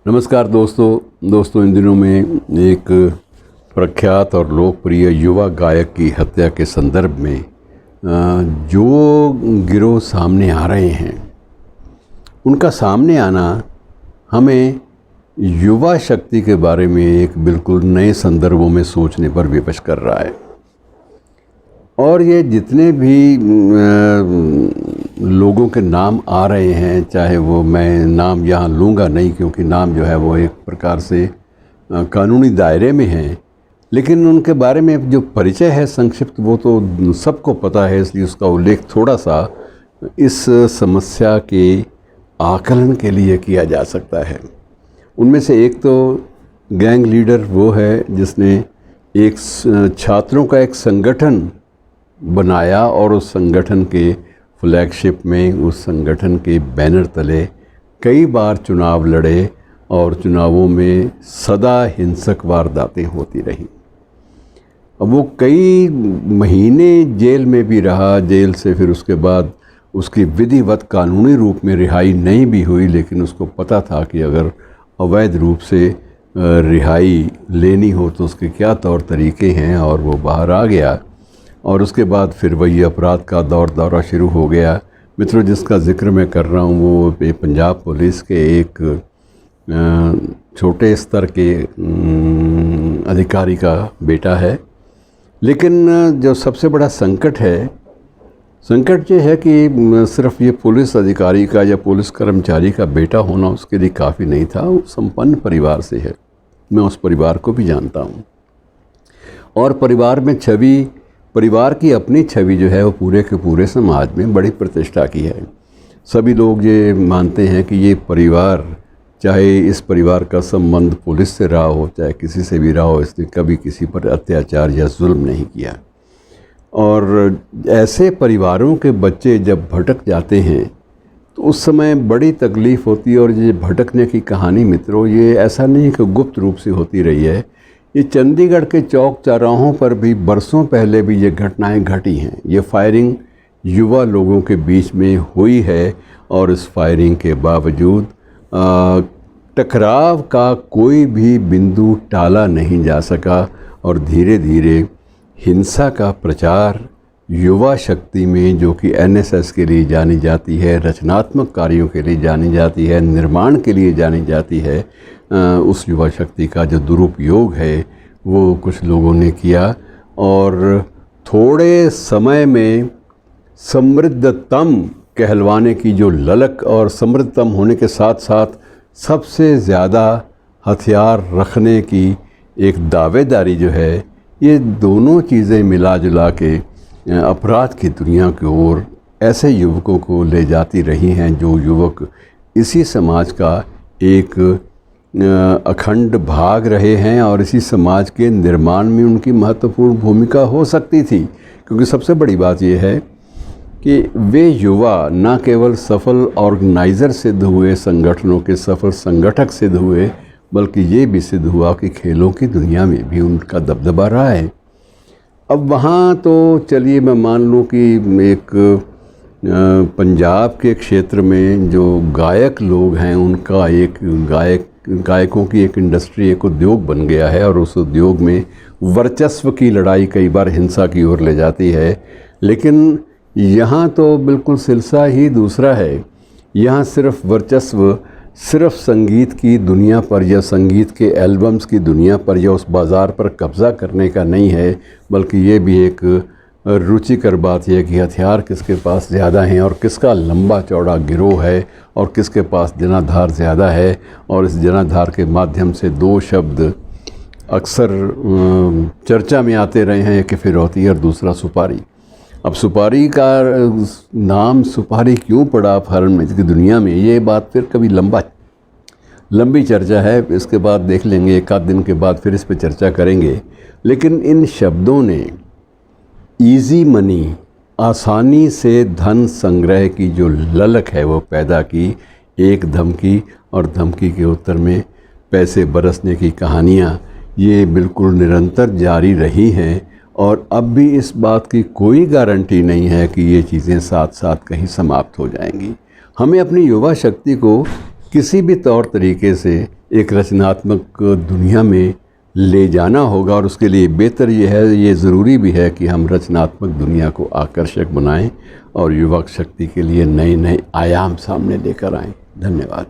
नमस्कार दोस्तों इन दिनों में एक प्रख्यात और लोकप्रिय युवा गायक की हत्या के संदर्भ में जो गिरोह सामने आ रहे हैं उनका सामने आना हमें युवा शक्ति के बारे में एक बिल्कुल नए संदर्भों में सोचने पर विवश कर रहा है। और ये जितने भी लोगों के नाम आ रहे हैं, चाहे वो मैं नाम यहाँ लूँगा नहीं क्योंकि नाम जो है वो एक प्रकार से कानूनी दायरे में हैं, लेकिन उनके बारे में जो परिचय है संक्षिप्त वो तो सबको पता है, इसलिए उसका उल्लेख थोड़ा सा इस समस्या के आकलन के लिए किया जा सकता है। उनमें से एक तो गैंग लीडर वो है जिसने एक छात्रों का एक संगठन बनाया और उस संगठन के फ्लैगशिप में, उस संगठन के बैनर तले कई बार चुनाव लड़े और चुनावों में सदा हिंसक वारदातें होती रहीं। अब वो कई महीने जेल में भी रहा, जेल से फिर उसके बाद उसकी विधिवत कानूनी रूप में रिहाई नहीं भी हुई, लेकिन उसको पता था कि अगर अवैध रूप से रिहाई लेनी हो तो उसके क्या तौर तरीके हैं, और वो बाहर आ गया। और उसके बाद फिर वही अपराध का दौरा शुरू हो गया। मित्रों, जिसका जिक्र मैं कर रहा हूँ वो पंजाब पुलिस के एक छोटे स्तर के अधिकारी का बेटा है। लेकिन जो सबसे बड़ा संकट ये है कि सिर्फ ये पुलिस अधिकारी का या पुलिस कर्मचारी का बेटा होना उसके लिए काफ़ी नहीं था। वो संपन्न परिवार से है, मैं उस परिवार को भी जानता हूँ। और परिवार की अपनी छवि जो है वो पूरे के पूरे समाज में बड़ी प्रतिष्ठा की है। सभी लोग ये मानते हैं कि ये परिवार, चाहे इस परिवार का संबंध पुलिस से रहा हो चाहे किसी से भी रहा हो, इसने कभी किसी पर अत्याचार या जुल्म नहीं किया। और ऐसे परिवारों के बच्चे जब भटक जाते हैं तो उस समय बड़ी तकलीफ़ होती है। और ये भटकने की कहानी मित्रों, ये ऐसा नहीं कि गुप्त रूप से होती रही है। ये चंडीगढ़ के चौक चौराहों पर भी बरसों पहले भी ये घटनाएं घटी हैं। ये फायरिंग युवा लोगों के बीच में हुई है और इस फायरिंग के बावजूद टकराव का कोई भी बिंदु टाला नहीं जा सका। और धीरे धीरे हिंसा का प्रचार युवा शक्ति में, जो कि एनएसएस के लिए जानी जाती है, रचनात्मक कार्यों के लिए जानी जाती है, निर्माण के लिए जानी जाती है, उस युवा शक्ति का जो दुरुपयोग है वो कुछ लोगों ने किया। और थोड़े समय में समृद्धतम कहलवाने की जो ललक और समृद्धतम होने के साथ साथ सबसे ज़्यादा हथियार रखने की एक दावेदारी जो है, ये दोनों चीज़ें मिला जुला के अपराध की दुनिया की ओर ऐसे युवकों को ले जाती रही हैं जो युवक इसी समाज का एक अखंड भाग रहे हैं और इसी समाज के निर्माण में उनकी महत्वपूर्ण भूमिका हो सकती थी। क्योंकि सबसे बड़ी बात यह है कि वे युवा न केवल सफल ऑर्गेनाइज़र सिद्ध हुए, संगठनों के सफल संगठक सिद्ध हुए, बल्कि ये भी सिद्ध हुआ कि खेलों की दुनिया में भी उनका दबदबा रहा है। अब वहाँ तो चलिए मैं मान लूँ कि एक पंजाब के क्षेत्र में जो गायक लोग हैं उनका एक गायकों की एक इंडस्ट्री, एक उद्योग बन गया है। और उस उद्योग में वर्चस्व की लड़ाई कई बार हिंसा की ओर ले जाती है। लेकिन यहाँ तो बिल्कुल सिलसिला ही दूसरा है। यहाँ सिर्फ वर्चस्व सिर्फ संगीत की दुनिया पर या संगीत के एल्बम्स की दुनिया पर या उस बाज़ार पर कब्ज़ा करने का नहीं है, बल्कि ये भी एक रुचिकर बात यह है कि हथियार किसके पास ज़्यादा हैं और किसका लंबा चौड़ा गिरोह है और किसके पास जनाधार ज़्यादा है। और इस जनाधार के माध्यम से दो शब्द अक्सर चर्चा में आते रहे हैं, एक फिरौती और दूसरा सुपारी। अब सुपारी का नाम सुपारी क्यों पड़ा अपहरण की दुनिया में, ये बात फिर कभी लंबी चर्चा है। इसके बाद देख लेंगे, एक आध दिन के बाद फिर इस पर चर्चा करेंगे। लेकिन इन शब्दों ने इजी मनी, आसानी से धन संग्रह की जो ललक है वो पैदा की। एक धमकी और धमकी के उत्तर में पैसे बरसने की कहानियाँ ये बिल्कुल निरंतर जारी रही हैं। और अब भी इस बात की कोई गारंटी नहीं है कि ये चीज़ें साथ साथ कहीं समाप्त हो जाएंगी। हमें अपनी युवा शक्ति को किसी भी तौर तरीके से एक रचनात्मक दुनिया में ले जाना होगा, और उसके लिए बेहतर ये है, ये ज़रूरी भी है कि हम रचनात्मक दुनिया को आकर्षक बनाएं और युवक शक्ति के लिए नए नए आयाम सामने लेकर आएं। धन्यवाद।